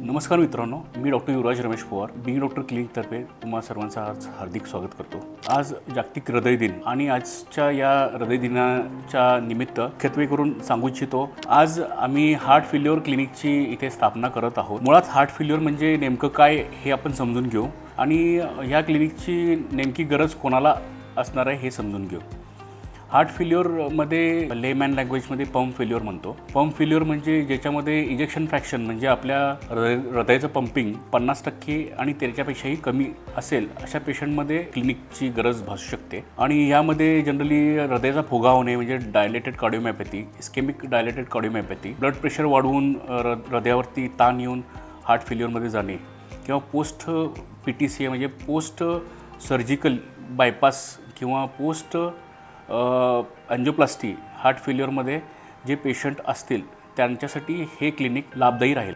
नमस्कार मित्रांनो, मी डॉक्टर युवराज Ramesh Pawar Bing doctor क्लिनिकतर्फे तुम्हा सर्वांचं आज हार्दिक स्वागत करतो। आज जागतिक हृदय दिन आणि आजच्या या हृदय दिनाच्या निमित्त मुख्यत्वे करून सांगू इच्छितो, आज आम्ही हार्ट फेल्युअर क्लिनिकची इथे स्थापना करत आहोत। मुळात हार्ट फेल्युअर म्हणजे नेमकं काय हे आपण समजून घेऊ आणि ह्या क्लिनिकची नेमकी गरज कोणाला असणार आहे हे समजून घेऊ। हार्ट फेल्युअरमध्ये लेमॅन लँग्वेजमध्ये पंप फेल्युअर म्हणतो। पंप फेल्युअर म्हणजे ज्याच्यामध्ये इजेक्शन फ्रॅक्शन म्हणजे आपल्या हृदयाचं पंपिंग 50% आणि त्याच्यापेक्षाही कमी असेल अशा पेशंटमध्ये क्लिनिकची गरज भासू शकते। आणि यामध्ये जनरली हृदयाचा फुगा होणे म्हणजे dilated cardiomyopathy, ischemic dilated cardiomyopathy, blood pressure वाढवून हृदयावरती ताण येऊन हार्ट फेल्युअरमध्ये जाणे किंवा पोस्ट PTCA म्हणजे पोस्ट सर्जिकल बायपास किंवा पोस्ट अँजिओप्लास्टी हार्ट फेल्युअरमध्ये जे पेशंट असतील त्यांच्यासाठी हे क्लिनिक लाभदायी राहील।